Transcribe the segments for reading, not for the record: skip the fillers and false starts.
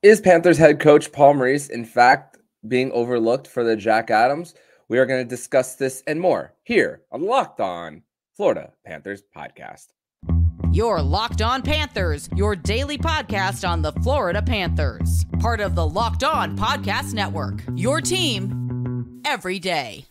Is Panthers head coach Paul Maurice, in fact, being overlooked for the Jack Adams? We are going to discuss this and more here on Locked On Florida Panthers podcast. You're Locked On Panthers, your daily podcast on the Florida Panthers. Part of the Locked On Podcast Network, your team every day.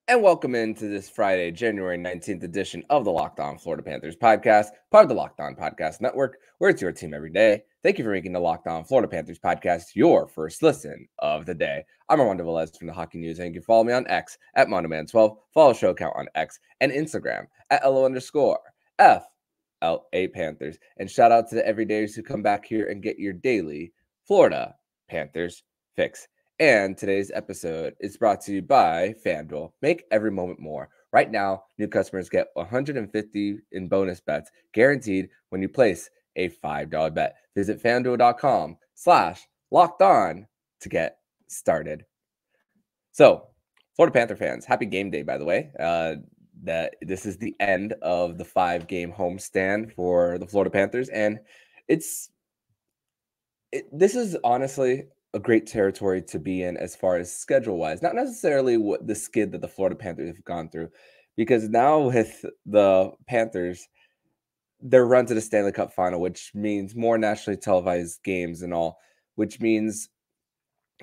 And welcome into this Friday, January 19th edition of the Locked On Florida Panthers podcast, part of the Locked On Podcast Network, where it's your team every day. Thank you for making the Locked On Florida Panthers podcast your first listen of the day. I'm Armando Velez from the Hockey News, and you can follow me on X at MondoMan12, follow the show account on X and Instagram at LO_FLA Panthers. And shout out to the everydayers who come back here and get your daily Florida Panthers fix. And today's episode is brought to you by FanDuel. Make every moment more. Right now, new customers get $150 in bonus bets guaranteed when you place a $5 bet. Visit FanDuel.com/lockedon to get started. So, Florida Panther fans, happy game day, by the way. This is the end of the 5-game homestand for the Florida Panthers. And this is honestly a great territory to be in as far as schedule-wise, not necessarily what the skid that the Florida Panthers have gone through, because now with the Panthers, their run to the Stanley Cup final, which means more nationally televised games and all, which means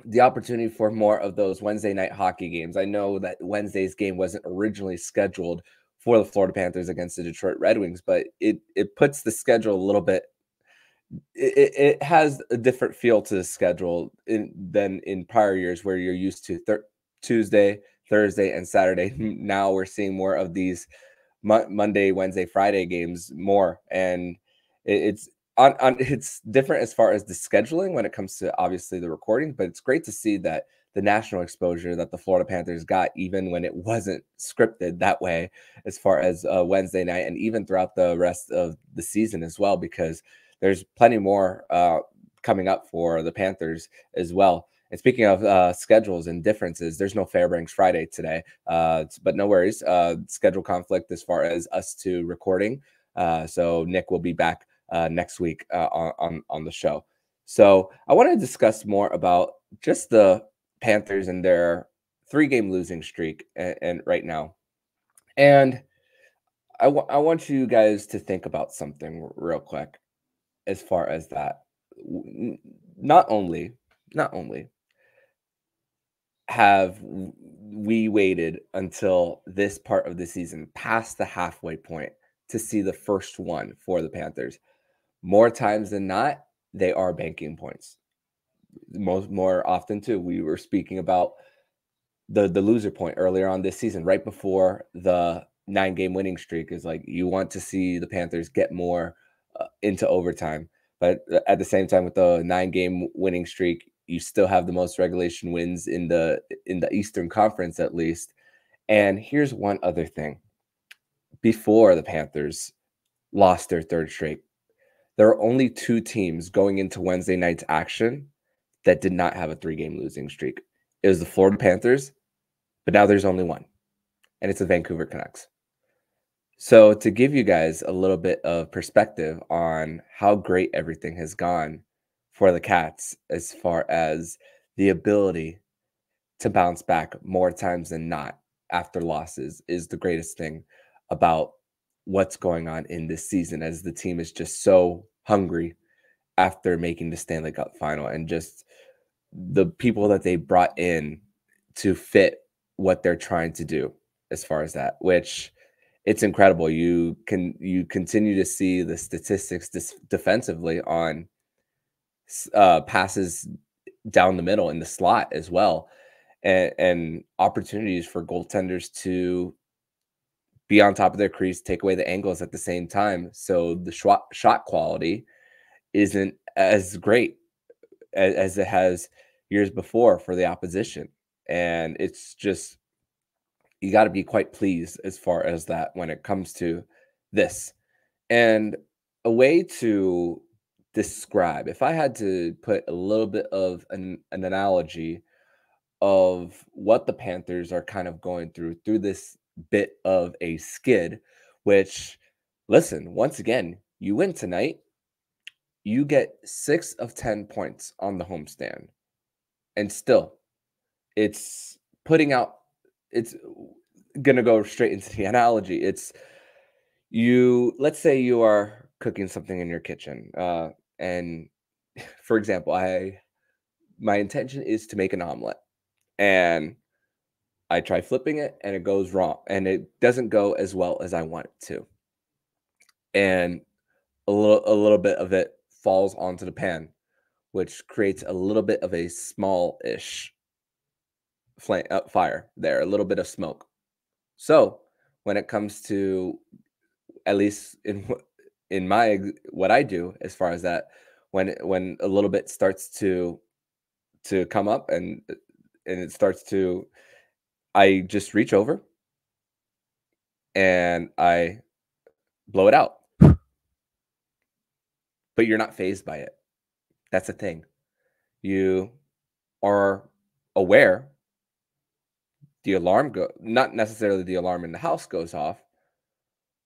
the opportunity for more of those Wednesday night hockey games. I know that Wednesday's game wasn't originally scheduled for the Florida Panthers against the Detroit Red Wings, but it puts the schedule a little bit. It has a different feel to the schedule than in prior years where you're used to Tuesday, Thursday, and Saturday. Now we're seeing more of these Monday, Wednesday, Friday games more, and it's different as far as the scheduling when it comes to obviously the recording. But it's great to see that the national exposure that the Florida Panthers got, even when it wasn't scripted that way, as far as Wednesday night and even throughout the rest of the season as well, because there's plenty more coming up for the Panthers as well. And speaking of schedules and differences, there's no Fairbanks Friday today, but no worries. Schedule conflict as far as us two recording. So Nick will be back next week on the show. So I want to discuss more about just the Panthers and their 3-game losing streak and right now. And I want you guys to think about something real quick. As far as that, not only have we waited until this part of the season, past the halfway point, to see the first one for the Panthers. More times than not, they are banking points. More often too. We were speaking about the loser point earlier on this season, right before the 9-game winning streak. Is like you want to see the Panthers get more into overtime, but at the same time, with the 9-game winning streak, you still have the most regulation wins in the Eastern Conference, at least. And here's one other thing: before the Panthers lost their 3rd straight, there are only 2 teams going into Wednesday night's action that did not have a 3-game losing streak. It was the Florida Panthers, but now there's only one, and it's the Vancouver Canucks. So to give you guys a little bit of perspective on how great everything has gone for the Cats as far as the ability to bounce back more times than not after losses is the greatest thing about what's going on in this season, as the team is just so hungry after making the Stanley Cup final, and just the people that they brought in to fit what they're trying to do as far as that, which it's incredible. You continue to see the statistics defensively on passes down the middle in the slot as well, and opportunities for goaltenders to be on top of their crease, take away the angles at the same time. So the shot quality isn't as great as it has years before for the opposition. And it's just, you got to be quite pleased as far as that when it comes to this. And a way to describe, if I had to put a little bit of an analogy of what the Panthers are kind of going through this bit of a skid, which, listen, once again, you win tonight, you get 6 of 10 points on the homestand. And still, it's putting out, it's going to go straight into the analogy. It's let's say you are cooking something in your kitchen. And for example, my intention is to make an omelet. And I try flipping it and it goes wrong and it doesn't go as well as I want it to. And a little bit of it falls onto the pan, which creates a little bit of a small-ish flame fire there, a little bit of smoke. So, when it comes to, at least in what I do as far as that, when a little bit starts to come up and it starts to, I just reach over and I blow it out. But you're not phased by it. That's the thing. You are aware. The alarm not necessarily the alarm in the house goes off,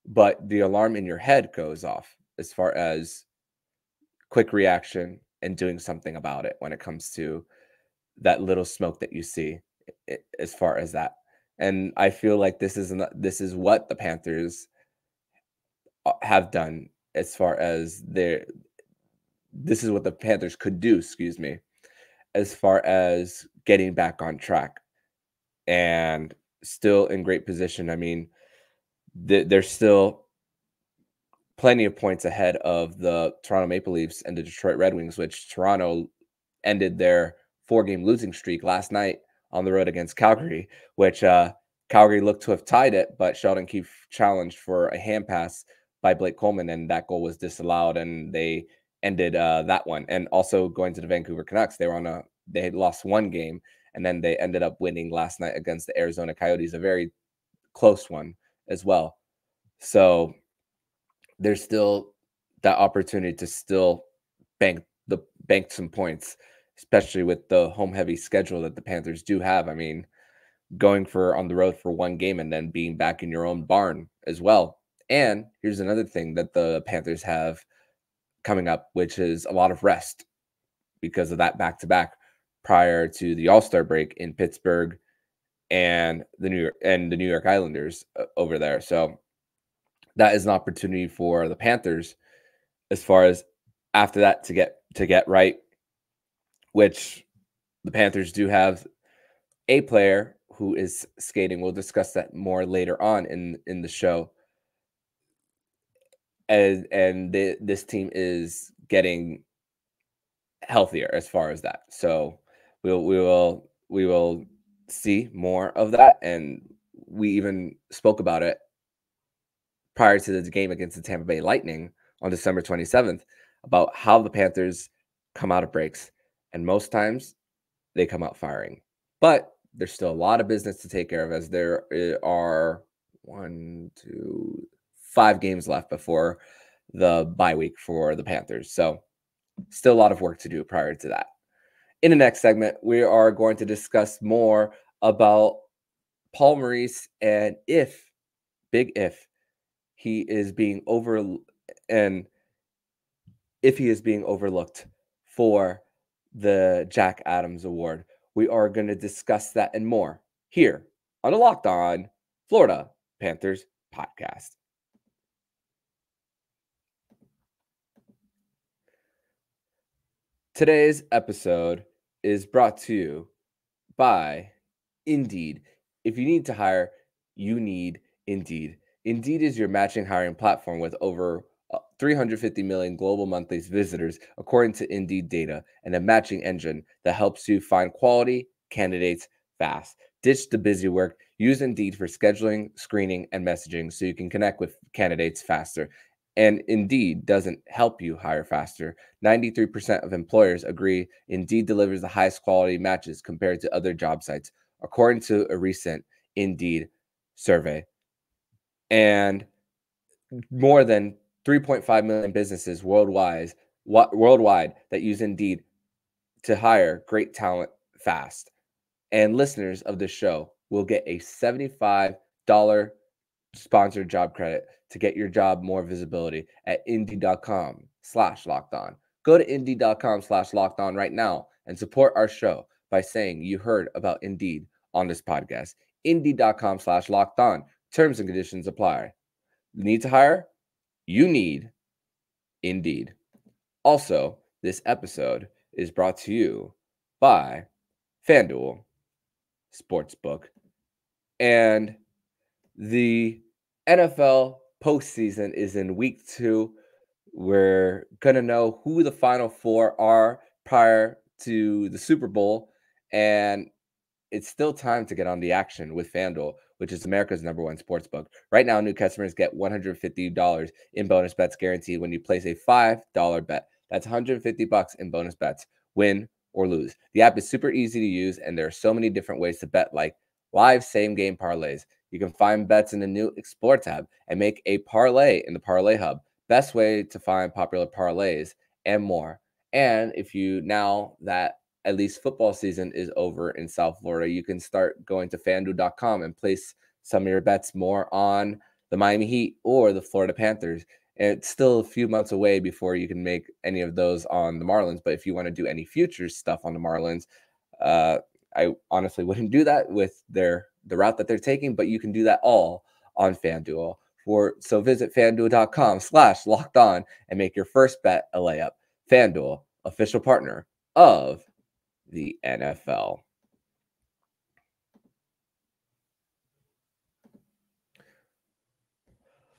but the alarm in your head goes off as far as quick reaction and doing something about it when it comes to that little smoke that you see, as far as that. And I feel like this is what the Panthers have done, as far as this is what the Panthers could do, excuse me, as far as getting back on track and still in great position. I mean, there's still plenty of points ahead of the Toronto Maple Leafs and the Detroit Red Wings, which Toronto ended their 4-game losing streak last night on the road against Calgary, which Calgary looked to have tied it, but Sheldon Keefe challenged for a hand pass by Blake Coleman, and that goal was disallowed, and they ended that one. And also going to the Vancouver Canucks, they had lost one game, and then they ended up winning last night against the Arizona Coyotes, a very close one as well. So there's still that opportunity to still bank some points, especially with the home heavy schedule that the Panthers do have. I mean, going for on the road for one game and then being back in your own barn as well. And here's another thing that the Panthers have coming up, which is a lot of rest because of that back-to-back prior to the All-Star break in Pittsburgh and the New York Islanders over there. So that is an opportunity for the Panthers as far as after that to get right, which the Panthers do have a player who is skating. We'll discuss that more later on in the show. This team is getting healthier as far as that. So we will see more of that, and we even spoke about it prior to the game against the Tampa Bay Lightning on December 27th about how the Panthers come out of breaks, and most times they come out firing. But there's still a lot of business to take care of, as there are 5 games left before the bye week for the Panthers. So still a lot of work to do prior to that. In the next segment, we are going to discuss more about Paul Maurice and big if, he is being overlooked for the Jack Adams Award. We are going to discuss that and more here on the Locked On Florida Panthers podcast. Today's episode is brought to you by Indeed. If you need to hire, you need Indeed. Indeed is your matching hiring platform with over 350 million global monthly visitors, according to Indeed data, and a matching engine that helps you find quality candidates fast. Ditch the busy work. Use Indeed for scheduling, screening, and messaging so you can connect with candidates faster. And Indeed doesn't help you hire faster. 93% of employers agree Indeed delivers the highest quality matches compared to other job sites, according to a recent Indeed survey. And more than 3.5 million businesses worldwide that use Indeed to hire great talent fast. And listeners of this show will get a $75 sponsored job credit to get your job more visibility at Indeed.com/lockedon. Go to Indeed.com/lockedon right now and support our show by saying you heard about Indeed on this podcast. Indeed.com/lockedon. Terms and conditions apply. Need to hire? You need Indeed. Also, this episode is brought to you by FanDuel Sportsbook. And the NFL postseason is in week 2. We're going to know who the Final Four are prior to the Super Bowl. And it's still time to get on the action with FanDuel, which is America's #1 sportsbook. Right now, new customers get $150 in bonus bets guaranteed when you place a $5 bet. That's $150 in bonus bets, win or lose. The app is super easy to use, and there are so many different ways to bet, like live same-game parlays. You can find bets in the new Explore tab and make a parlay in the Parlay Hub. Best way to find popular parlays and more. And if you, now that at least football season is over in South Florida, you can start going to FanDuel.com and place some of your bets more on the Miami Heat or the Florida Panthers. And it's still a few months away before you can make any of those on the Marlins. But if you want to do any futures stuff on the Marlins, I honestly wouldn't do that with the route that they're taking, but you can do that all on FanDuel. So visit FanDuel.com/lockedon and make your first bet a layup. FanDuel, official partner of the NFL.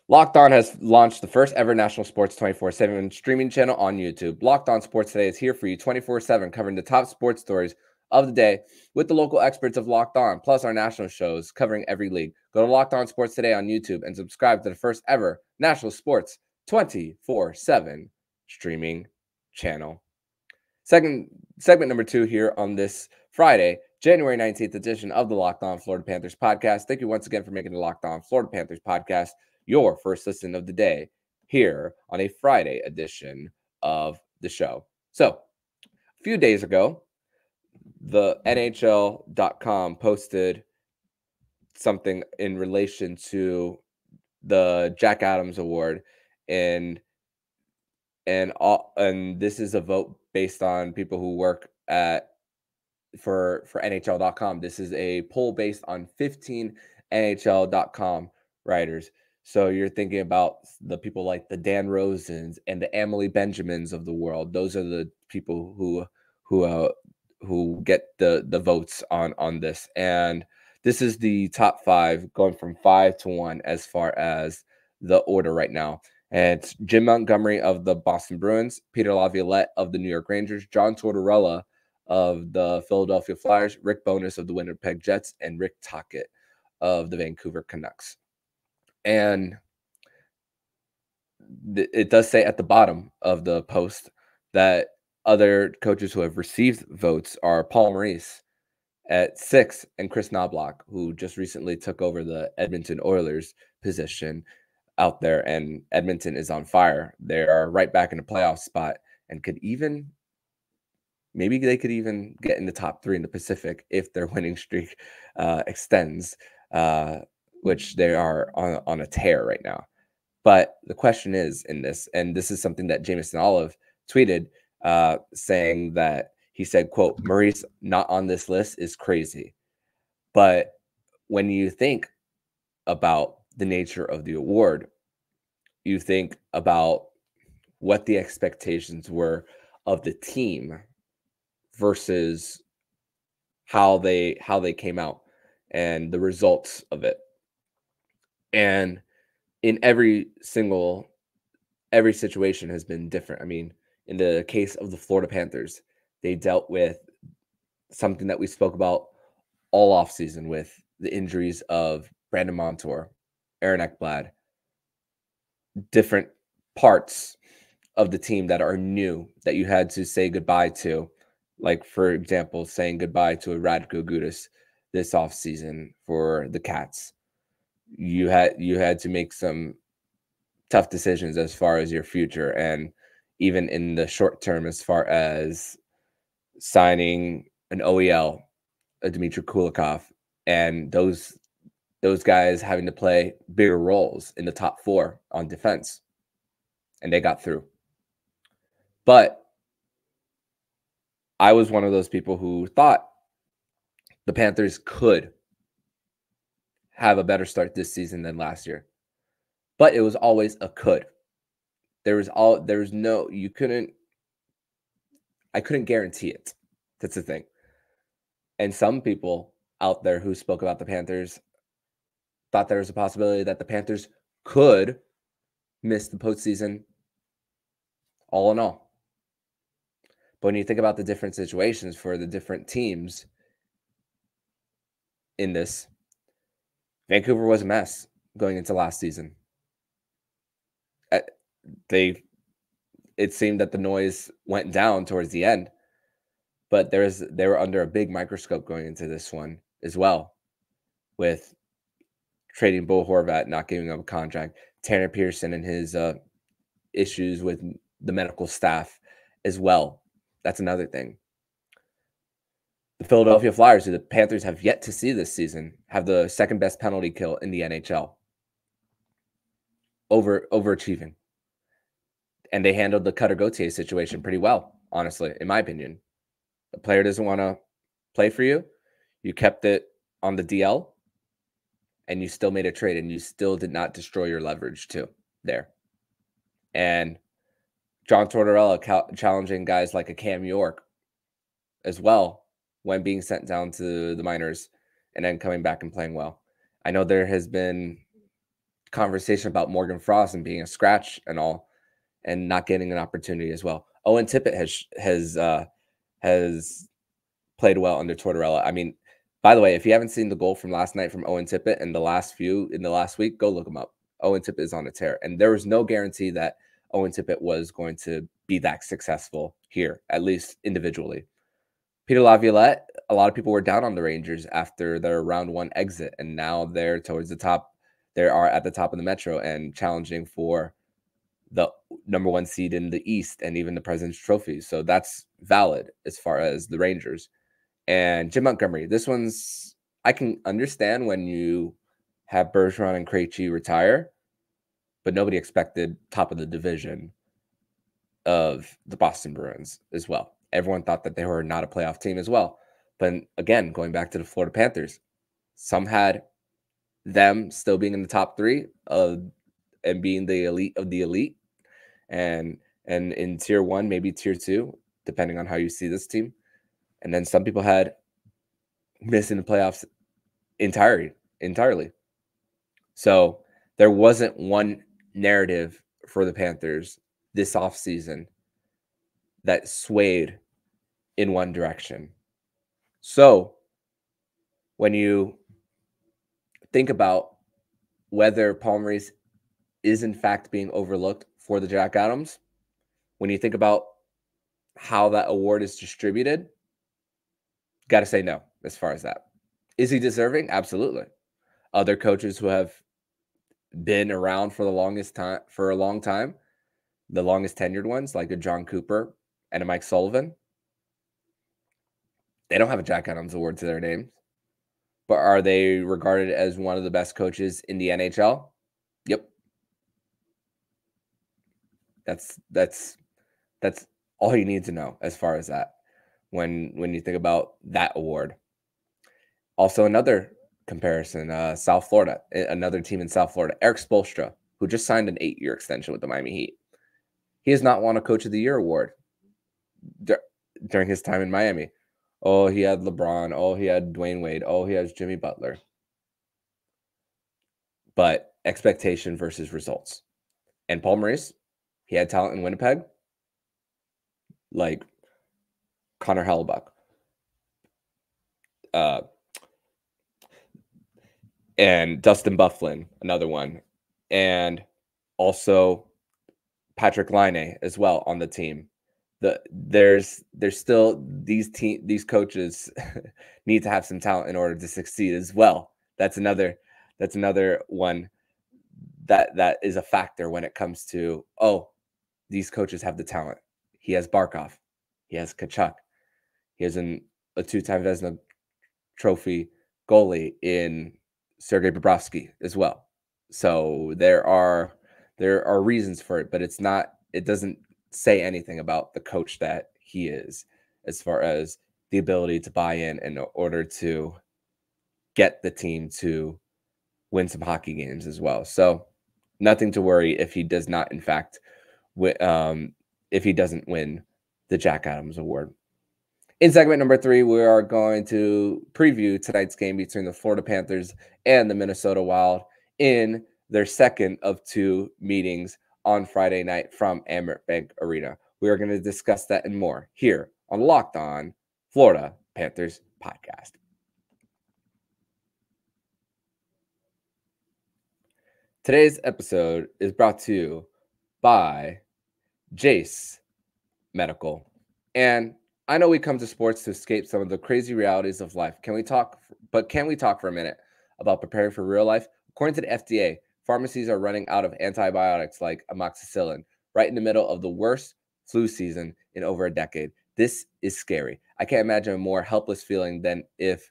Locked On has launched the first ever national sports 24/7 streaming channel on YouTube. Locked On Sports Today is here for you 24/7, covering the top sports stories of the day with the local experts of Locked On, plus our national shows covering every league. Go to Locked On Sports Today on YouTube and subscribe to the first ever national sports 24/7 streaming channel. Segment number 2 here on this Friday, January 19th edition of the Locked On Florida Panthers podcast. Thank you once again for making the Locked On Florida Panthers podcast your first listen of the day here on a Friday edition of the show. So, a few days ago, the NHL.com posted something in relation to the Jack Adams Award, and this is a vote based on people who work for NHL.com. This is a poll based on 15 NHL.com writers. So you're thinking about the people like the Dan Rosens and the Emily Benjamins of the world. Those are the people who get the votes on this. And this is the top 5, going from 5 to 1 as far as the order right now. And it's Jim Montgomery of the Boston Bruins, Peter Laviolette of the New York Rangers, John Tortorella of the Philadelphia Flyers, Rick Bowness of the Winnipeg Jets, and Rick Tocchet of the Vancouver Canucks. And it does say at the bottom of the post that other coaches who have received votes are Paul Maurice at 6 and Chris Knobloch, who just recently took over the Edmonton Oilers position out there, and Edmonton is on fire. They are right back in the playoff spot and maybe they could even get in the top 3 in the Pacific if their winning streak extends, which they are on a tear right now. But the question is in this, and this is something that Jameson Olive tweeted, saying that he said, quote, "Maurice not on this list is crazy." But when you think about the nature of the award, you think about what the expectations were of the team versus how they came out and the results of it. And in every situation has been different. I mean, in the case of the Florida Panthers, they dealt with something that we spoke about all offseason with the injuries of Brandon Montour, Aaron Ekblad, different parts of the team that are new that you had to say goodbye to. Like, for example, saying goodbye to a Radko Gudas this offseason for the Cats. You had to make some tough decisions as far as your future, and even in the short term as far as signing an OEL, a Dmitry Kulikov, and those guys having to play bigger roles in the top four on defense, and they got through. But I was one of those people who thought the Panthers could have a better start this season than last year. But it was always a could. I couldn't guarantee it. That's the thing. And some people out there who spoke about the Panthers thought there was a possibility that the Panthers could miss the postseason all in all. But when you think about the different situations for the different teams in this, Vancouver was a mess going into last season. It seemed that the noise went down towards the end, but they were under a big microscope going into this one as well, with trading Bo Horvat, not giving up a contract, Tanner Pearson and his issues with the medical staff as well. That's another thing. The Philadelphia Flyers, who the Panthers have yet to see this season, have the second best penalty kill in the NHL. Overachieving. And they handled the Cutter Gauthier situation pretty well, honestly, in my opinion. The player doesn't want to play for you. You kept it on the DL, and you still made a trade, and you still did not destroy your leverage too there. And John Tortorella challenging guys like a Cam York as well when being sent down to the minors and then coming back and playing well. I know there has been conversation about Morgan Frost and being a scratch and all, and not getting an opportunity as well. Owen Tippett has played well under Tortorella. I mean, by the way, if you haven't seen the goal from last night from Owen Tippett and the last week, go look him up. Owen Tippett is on a tear, and there was no guarantee that Owen Tippett was going to be that successful here, at least individually. Peter Laviolette, a lot of people were down on the Rangers after their round one exit, and now they're towards the top. They are at the top of the Metro and challenging for the number one seed in the East and even the President's Trophy. So that's valid as far as the Rangers. And Jim Montgomery, this one's, I can understand when you have Bergeron and Krejci retire, but nobody expected top of the division of the Boston Bruins as well. Everyone thought that they were not a playoff team as well. But again, going back to the Florida Panthers, some had them still being in the top three and being the elite of the elite, and in tier one, maybe tier two, depending on how you see this team. And then some people had missing the playoffs entirely. So there wasn't one narrative for the Panthers this offseason that swayed in one direction. So when you think about whether Paul Maurice is in fact being overlooked for the Jack Adams, when you think about how that award is distributed, got to say no as far as that. Is he deserving? Absolutely. Other coaches who have been around for a long time, the longest tenured ones, like a John Cooper and a Mike Sullivan, they don't have a Jack Adams award to their names. But are they regarded as one of the best coaches in the NHL? Yep. That's all you need to know as far as that when you think about that award. Also, another comparison, South Florida, another team in South Florida, Eric Spoelstra, who just signed an 8-year extension with the Miami Heat. He has not won a Coach of the Year award during his time in Miami. Oh, he had LeBron. Oh, he had Dwayne Wade. Oh, he has Jimmy Butler. But expectation versus results. And Paul Maurice, he had talent in Winnipeg, like Connor Hellebuck. And Dustin Byfuglien, another one. And also Patrick Laine as well on the team. There's still these coaches need to have some talent in order to succeed as well. That's another one. that is a factor when it comes to, oh, these coaches have the talent. He has Barkov, he has Kachuk, he has a two-time Vezina Trophy goalie in Sergei Bobrovsky as well. So there are reasons for it, but it doesn't say anything about the coach that he is, as far as the ability to buy in order to get the team to win some hockey games as well. So nothing to worry if he does not, in fact, if he doesn't win the Jack Adams Award. In segment number 3, we are going to preview tonight's game between the Florida Panthers and the Minnesota Wild in their second of 2 meetings on Friday night from Amerant Bank Arena. We are going to discuss that and more here on Locked On Florida Panthers podcast. Today's episode is brought to you by Jace Medical. And I know we come to sports to escape some of the crazy realities of life. Can we talk for a minute about preparing for real life? According to the FDA, pharmacies are running out of antibiotics like amoxicillin right in the middle of the worst flu season in over a decade. This is scary. I can't imagine a more helpless feeling than if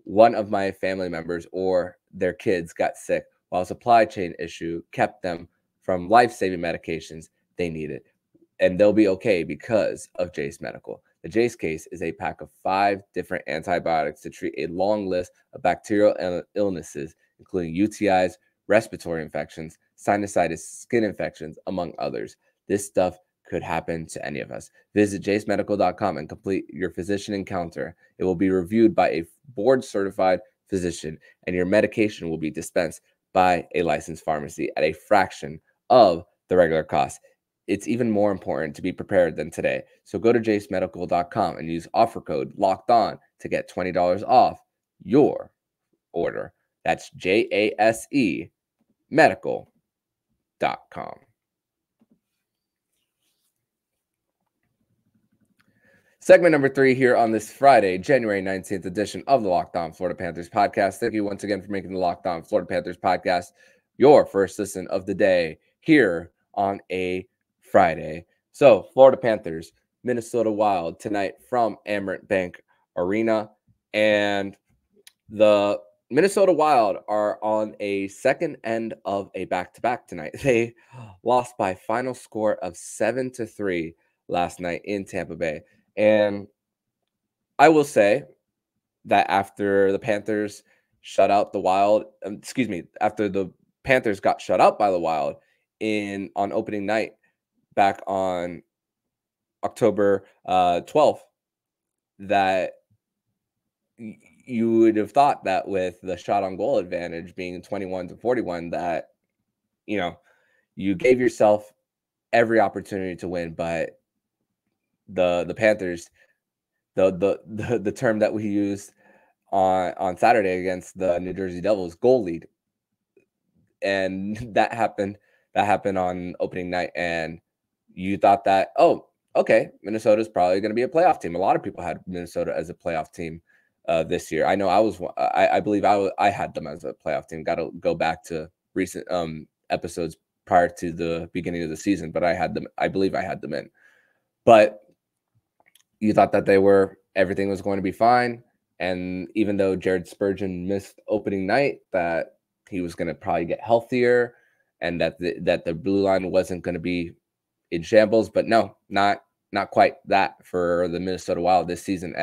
one of my family members or their kids got sick while a supply chain issue kept them from life-saving medications they needed. And they'll be okay because of Jace Medical. The Jace case is a pack of 5 different antibiotics to treat a long list of bacterial illnesses, including UTIs, respiratory infections, sinusitis, skin infections, among others. This stuff could happen to any of us. Visit jacemedical.com and complete your physician encounter. It will be reviewed by a board-certified physician, and your medication will be dispensed by a licensed pharmacy at a fraction of the regular cost. It's even more important to be prepared than today. So go to jacemedical.com and use offer code LOCKEDON to get $20 off your order. That's JASE medical.com. Segment number 3 here on this Friday, January 19th edition of the Locked On Florida Panthers podcast. Thank you once again for making the Locked On Florida Panthers podcast your first listen of the day here on a Friday. So, Florida Panthers, Minnesota Wild tonight from Amerant Bank Arena. And the Minnesota Wild are on a second end of a back-to-back tonight. They lost by final score of 7-3 last night in Tampa Bay. And I will say that after the Panthers shut out the Wild, after the Panthers got shut out by the Wild on opening night back on October 12th, that you would have thought that with the shot on goal advantage being 21-41, that, you gave yourself every opportunity to win, but the Panthers, the term that we used on Saturday against the New Jersey Devils, goal lead. And that happened on opening night, and you thought that, oh, okay, Minnesota's probably going to be a playoff team. A lot of people had Minnesota as a playoff team this year. I know I believe I had them as a playoff team. Got to go back to recent episodes prior to the beginning of the season, but I believe I had them in. But you thought that everything was going to be fine. And even though Jared Spurgeon missed opening night, that he was going to probably get healthier and that the blue line wasn't going to be in shambles. But no, not quite that for the Minnesota Wild this season.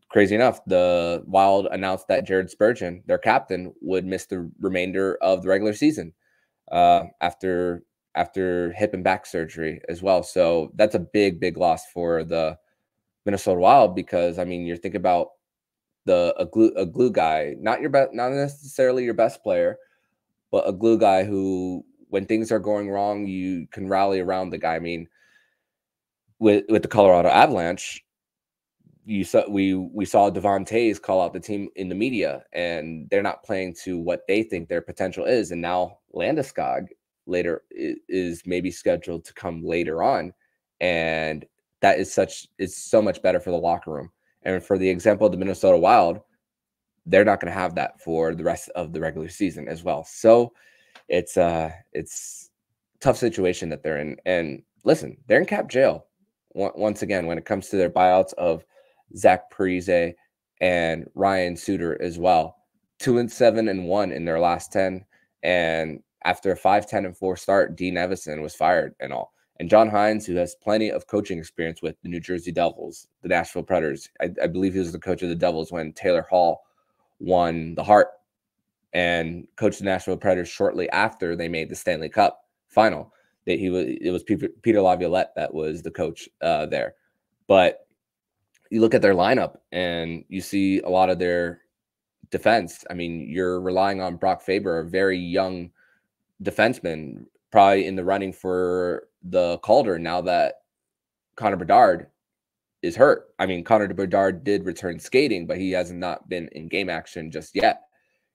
Crazy enough, the Wild announced that Jared Spurgeon, their captain, would miss the remainder of the regular season after hip and back surgery as well. So that's a big loss for the Minnesota Wild, because you're thinking about a glue guy, not necessarily your best player, but a glue guy who, when things are going wrong, you can rally around the guy. With the Colorado Avalanche, we saw Devon Toews call out the team in the media, and they're not playing to what they think their potential is. And now Landeskog later is maybe scheduled to come later on, and that is so much better for the locker room. And for the example of the Minnesota Wild, they're not going to have that for the rest of the regular season as well. So it's tough situation that they're in. And listen, they're in cap jail once again when it comes to their buyouts of Zach Parise and Ryan Suter as well. 2-7-1 in their last 10, and after a 5-10-4 start, Dean Evison was fired and all. And John Hines, who has plenty of coaching experience with the New Jersey Devils, the Nashville Predators, I believe he was the coach of the Devils when Taylor Hall won the Hart, and coached the Nashville Predators shortly after they made the Stanley Cup final. It was Peter Laviolette that was the coach there. But you look at their lineup and you see a lot of their defense. I mean, you're relying on Brock Faber, a very young defenseman, probably in the running for the Calder now that Connor Bedard is hurt. I mean, Connor Bedard did return skating, but he has not been in game action just yet.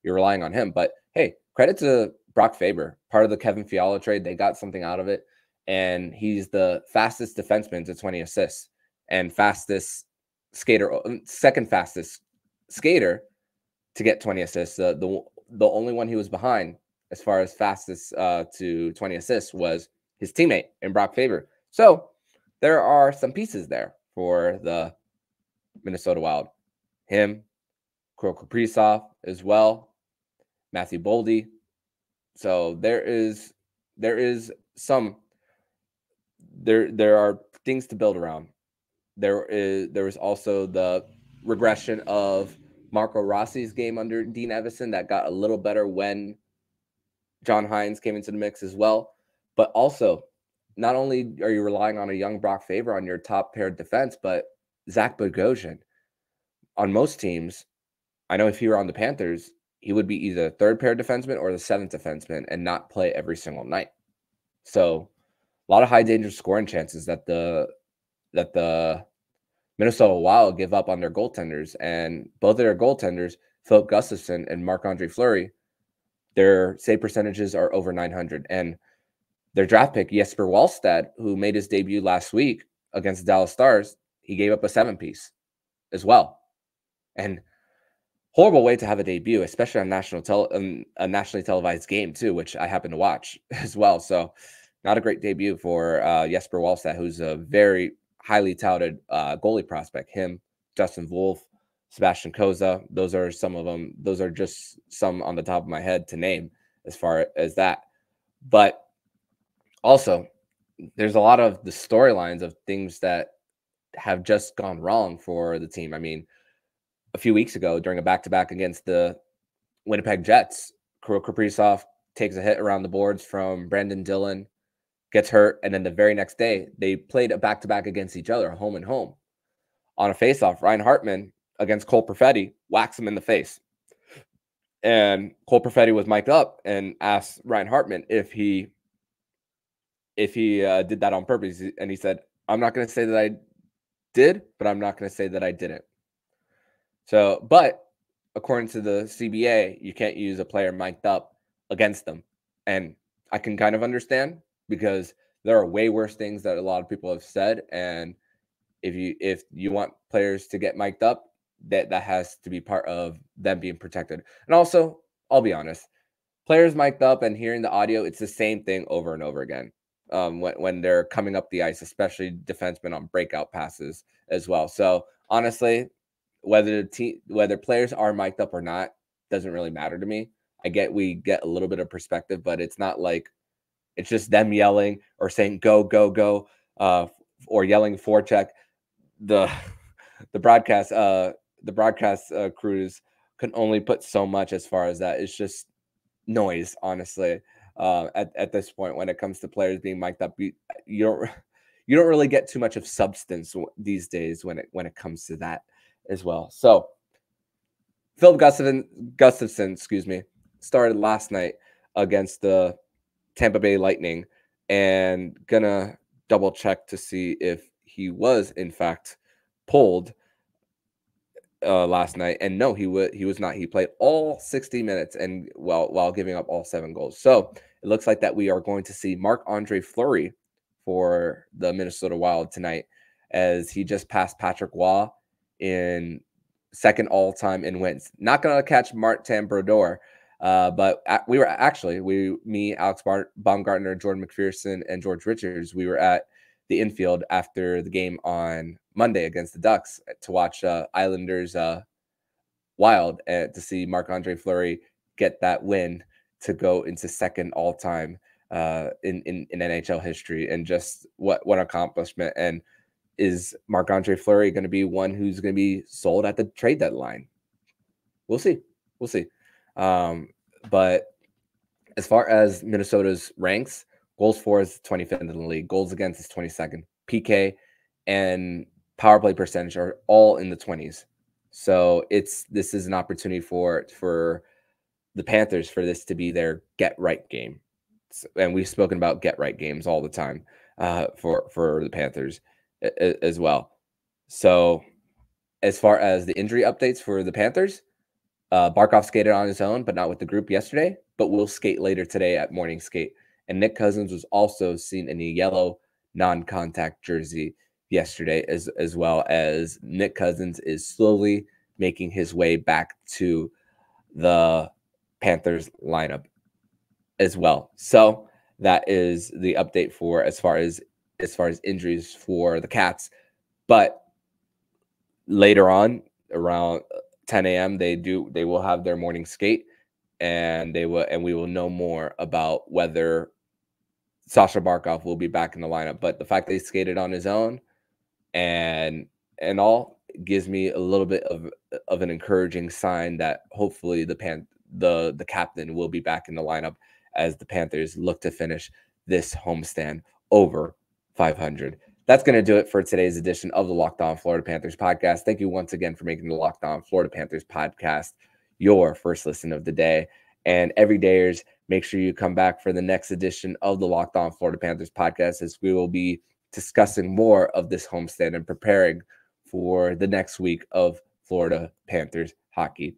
You're relying on him. But hey, credit to Brock Faber, part of the Kevin Fiala trade. They got something out of it. And he's the fastest defenseman to 20 assists and fastest skater, second fastest skater to get 20 assists. The only one he was behind as far as fastest to 20 assists was his teammate in Brock Faber. So there are some pieces there for the Minnesota Wild. Him, Kirill Kaprizov as well, Matthew Boldy. So there are things to build around. There was also the regression of Marco Rossi's game under Dean Evison that got a little better when John Hines came into the mix as well. But also, not only are you relying on a young Brock Faber on your top paired defense, but Zach Bogosian. On most teams, I know if he were on the Panthers, he would be either the third pair defenseman or the seventh defenseman and not play every single night. So a lot of high danger scoring chances that the Minnesota Wild give up on their goaltenders. And both of their goaltenders, Philip Gustafson and Marc-Andre Fleury, their save percentages are over 900. And their draft pick, Jesper Wallstedt, who made his debut last week against the Dallas Stars, he gave up a 7-piece as well. And horrible way to have a debut, especially on a nationally televised game too, which I happen to watch as well. So not a great debut for Jesper Wallstedt, who's a very highly touted goalie prospect. Him, Justin Wolf, Sebastian Koza, those are some of them. Those are just some on the top of my head to name as far as that. But also, there's a lot of the storylines of things that have just gone wrong for the team. I mean, a few weeks ago during a back-to-back against the Winnipeg Jets, Kirill Kaprizov takes a hit around the boards from Brandon Dillon, gets hurt, and then the very next day, they played a back-to-back against each other, home and home. On a face-off, Ryan Hartman against Cole Perfetti whacks him in the face. And Cole Perfetti was mic'd up and asked Ryan Hartman if he did that on purpose. And he said, I'm not going to say that I did, but I'm not going to say that I didn't. So, but according to the CBA, you can't use a player mic'd up against them. And I can kind of understand because there are way worse things that a lot of people have said. And if you want players to get mic'd up, that has to be part of them being protected. And also, I'll be honest, players mic'd up and hearing the audio, it's the same thing over and over again. When they're coming up the ice, especially defensemen on breakout passes as well. So honestly, whether players are mic'd up or not doesn't really matter to me. We get a little bit of perspective, but it's not like it's just them yelling or saying go, go, go, or yelling forecheck. The broadcast crews can only put so much as far as that. It's just noise, honestly. At this point, when it comes to players being mic'd up, you don't really get too much of substance these days when it comes to that as well. So Philip Gustafson, started last night against the Tampa Bay Lightning, and gonna double check to see if he was in fact pulled last night. And no, he was not. He played all 60 minutes and while giving up all 7 goals. So it looks like that we are going to see Marc-Andre Fleury for the Minnesota Wild tonight, as he just passed Patrick Waugh in second all-time in wins. Not going to catch Martin Brodeur We were actually, me, Alex Baumgartner, Jordan McPherson, and George Richards, we were at the infield after the game on Monday against the Ducks to watch Islanders Wild to see Marc-Andre Fleury get that win to go into second all-time in NHL history, and just what an accomplishment. And is Marc-Andre Fleury going to be one who's going to be sold at the trade deadline? We'll see. But as far as Minnesota's ranks, goals for is 25th in the league, goals against is 22nd, PK and power play percentage are all in the 20s. So this is an opportunity for the Panthers for this to be their get right game. And we've spoken about get right games all the time for the Panthers as well. So as far as the injury updates for the Panthers, Barkov skated on his own, but not with the group yesterday, but will skate later today at morning skate. And Nick Cousins was also seen in a yellow non-contact jersey yesterday, as well as Nick Cousins is slowly making his way back to the Panthers lineup as well. So that is the update for as far as injuries for the Cats. But later on, around 10 a.m., they will have their morning skate, and we will know more about whether Sasha Barkov will be back in the lineup. But the fact that he skated on his own and all gives me a little bit of an encouraging sign that hopefully the captain will be back in the lineup as the Panthers look to finish this homestand over 500. That's going to do it for today's edition of the Locked On Florida Panthers podcast. Thank you once again for making the Locked On Florida Panthers podcast your first listen of the day. And everydayers, make sure you come back for the next edition of the Locked On Florida Panthers podcast, as we will be discussing more of this homestand and preparing for the next week of Florida Panthers hockey.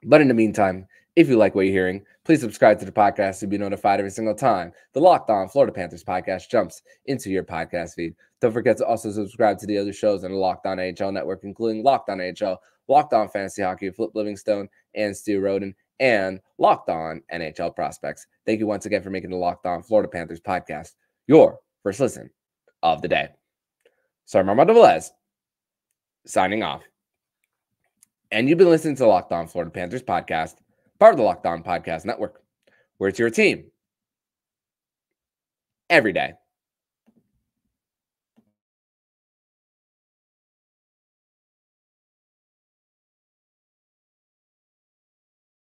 But in the meantime, if you like what you're hearing, please subscribe to the podcast to be notified every single time the Locked On Florida Panthers podcast jumps into your podcast feed. Don't forget to also subscribe to the other shows on the Locked On NHL network, including Locked On NHL, Locked On Fantasy Hockey, Flip Livingstone, and Stu Roden, and Locked On NHL Prospects. Thank you once again for making the Locked On Florida Panthers podcast your first listen of the day. So I'm Armando Velez, signing off. And you've been listening to the Locked On Florida Panthers podcast, part of the Locked On Podcast Network, where it's your team every day.